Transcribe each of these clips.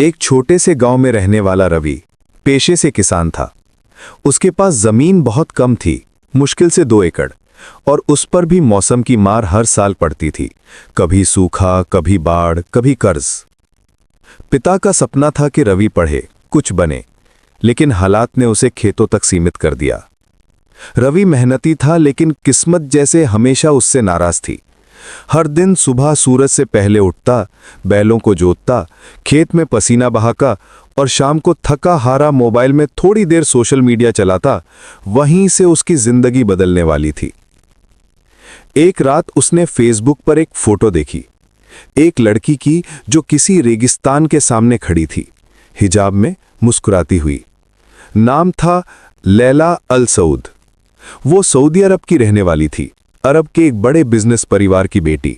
एक छोटे से गांव में रहने वाला रवि पेशे से किसान था। उसके पास जमीन बहुत कम थी, मुश्किल से 2 एकड़, और उस पर भी मौसम की मार हर साल पड़ती थी। कभी सूखा, कभी बाढ़, कभी कर्ज। पिता का सपना था कि रवि पढ़े, कुछ बने, लेकिन हालात ने उसे खेतों तक सीमित कर दिया। रवि मेहनती था, लेकिन किस्मत जैसे हमेशा उससे नाराज थी। हर दिन सुबह सूरज से पहले उठता, बैलों को जोतता, खेत में पसीना बहाका और शाम को थका हारा मोबाइल में थोड़ी देर सोशल मीडिया चलाता। वहीं से उसकी जिंदगी बदलने वाली थी। एक रात उसने फेसबुक पर एक फोटो देखी, एक लड़की की जो किसी रेगिस्तान के सामने खड़ी थी, हिजाब में, मुस्कुराती हुई। नाम था लैला अल सऊद। वो सऊदी अरब की रहने वाली थी, अरब के एक बड़े बिजनेस परिवार की बेटी।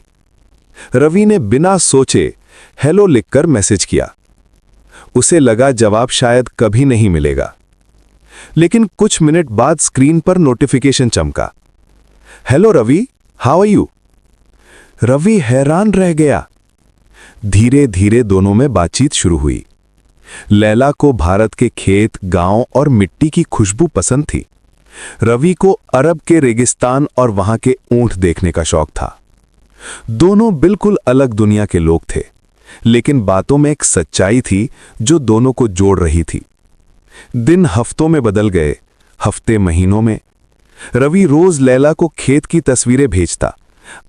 रवि ने बिना सोचे हेलो लिखकर मैसेज किया। उसे लगा जवाब शायद कभी नहीं मिलेगा, लेकिन कुछ मिनट बाद स्क्रीन पर नोटिफिकेशन चमका। Hello Ravi, how are you? Ravi हैरान रह गया। धीरे धीरे दोनों में बातचीत शुरू हुई। लैला को भारत के खेत, गांव और मिट्टी की खुशबू पसंद थी। रवि को अरब के रेगिस्तान और वहां के ऊंट देखने का शौक था। दोनों बिल्कुल अलग दुनिया के लोग थे, लेकिन बातों में एक सच्चाई थी जो दोनों को जोड़ रही थी। दिन हफ्तों में बदल गए, हफ्ते महीनों में। रवि रोज लैला को खेत की तस्वीरें भेजता।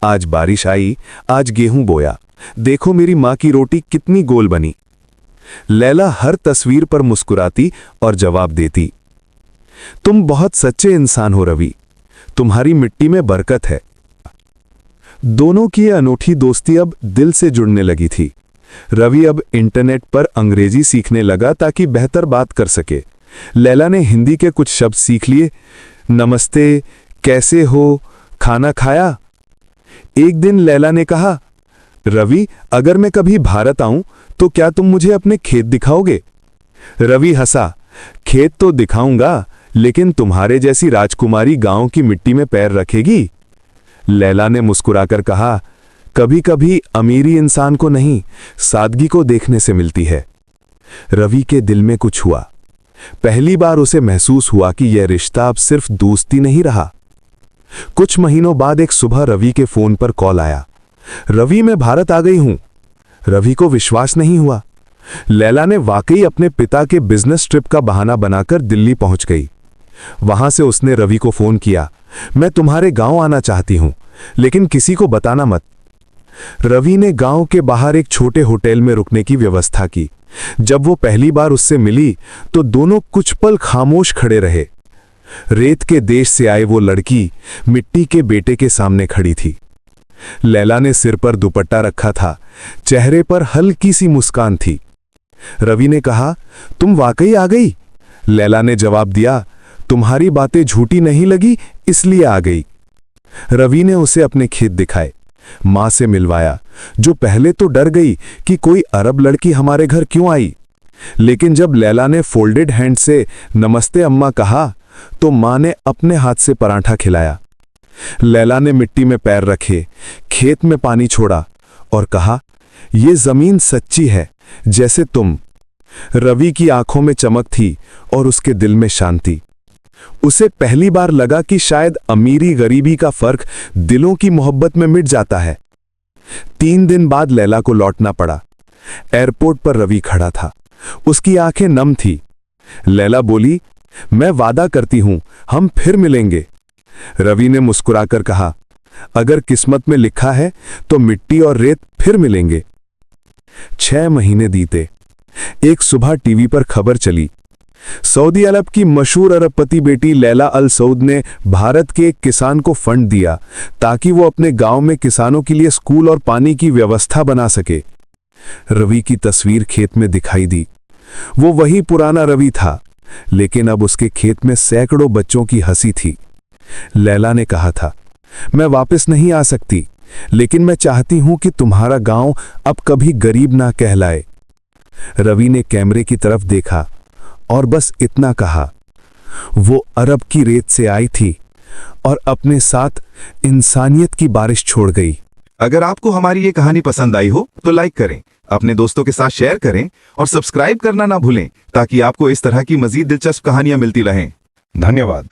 आज बारिश आई, आज गेहूं बोया, देखो मेरी मां की रोटी कितनी गोल बनी। लैला हर तस्वीर पर मुस्कुराती और जवाब देती, तुम बहुत सच्चे इंसान हो रवि, तुम्हारी मिट्टी में बरकत है। दोनों की यह अनोखी दोस्ती अब दिल से जुड़ने लगी थी। रवि अब इंटरनेट पर अंग्रेजी सीखने लगा ताकि बेहतर बात कर सके। लैला ने हिंदी के कुछ शब्द सीख लिए। नमस्ते, कैसे हो, खाना खाया? एक दिन लैला ने कहा, रवि, अगर मैं कभी भारत आऊं तो क्या तुम मुझे अपने खेत दिखाओगे? रवि हंसा, खेत तो दिखाऊंगा, लेकिन तुम्हारे जैसी राजकुमारी गांव की मिट्टी में पैर रखेगी? लैला ने मुस्कुराकर कहा, कभी कभी अमीरी इंसान को नहीं, सादगी को देखने से मिलती है। रवि के दिल में कुछ हुआ। पहली बार उसे महसूस हुआ कि यह रिश्ता अब सिर्फ दोस्ती नहीं रहा। कुछ महीनों बाद एक सुबह रवि के फोन पर कॉल आया। रवि, मैं भारत आ गई हूं। रवि को विश्वास नहीं हुआ। लैला ने वाकई अपने पिता के बिजनेस ट्रिप का बहाना बनाकर दिल्ली पहुंच गई। वहां से उसने रवि को फोन किया, मैं तुम्हारे गांव आना चाहती हूं, लेकिन किसी को बताना मत। रवि ने गांव के बाहर एक छोटे होटल में रुकने की व्यवस्था की। जब वो पहली बार उससे मिली तो दोनों कुछ पल खामोश खड़े रहे। रेत के देश से आए वो लड़की मिट्टी के बेटे के सामने खड़ी थी। लैला ने सिर पर दुपट्टा रखा था, चेहरे पर हल्की सी मुस्कान थी। रवि ने कहा, तुम वाकई आ गई? लैला ने जवाब दिया, तुम्हारी बातें झूठी नहीं लगी इसलिए आ गई। रवि ने उसे अपने खेत दिखाए, मां से मिलवाया, जो पहले तो डर गई कि कोई अरब लड़की हमारे घर क्यों आई। लेकिन जब लैला ने फोल्डेड हैंड से नमस्ते अम्मा कहा तो मां ने अपने हाथ से पराठा खिलाया। लैला ने मिट्टी में पैर रखे, खेत में पानी छोड़ा और कहा, ये जमीन सच्ची है जैसे तुम। रवि की आंखों में चमक थी और उसके दिल में शांति। उसे पहली बार लगा कि शायद अमीरी गरीबी का फर्क दिलों की मोहब्बत में मिट जाता है। 3 दिन बाद लैला को लौटना पड़ा। एयरपोर्ट पर रवि खड़ा था, उसकी आंखें नम थी। लैला बोली, मैं वादा करती हूं हम फिर मिलेंगे। रवि ने मुस्कुराकर कहा, अगर किस्मत में लिखा है तो मिट्टी और रेत फिर मिलेंगे। 6 महीने बीते। एक सुबह टीवी पर खबर चली, सऊदी अरब की मशहूर अरबपति बेटी लैला अल सऊद ने भारत के एक किसान को फंड दिया ताकि वो अपने गांव में किसानों के लिए स्कूल और पानी की व्यवस्था बना सके। रवि की तस्वीर खेत में दिखाई दी। वो वही पुराना रवि था, लेकिन अब उसके खेत में सैकड़ों बच्चों की हंसी थी। लैला ने कहा था, मैं वापस नहीं आ सकती, लेकिन मैं चाहती हूं कि तुम्हारा गांव अब कभी गरीब ना कहलाए। रवि ने कैमरे की तरफ देखा और बस इतना कहा, वो अरब की रेत से आई थी और अपने साथ इंसानियत की बारिश छोड़ गई। अगर आपको हमारी ये कहानी पसंद आई हो तो लाइक करें, अपने दोस्तों के साथ शेयर करें और सब्सक्राइब करना ना भूलें ताकि आपको इस तरह की मजीद दिलचस्प कहानियां मिलती रहें। धन्यवाद।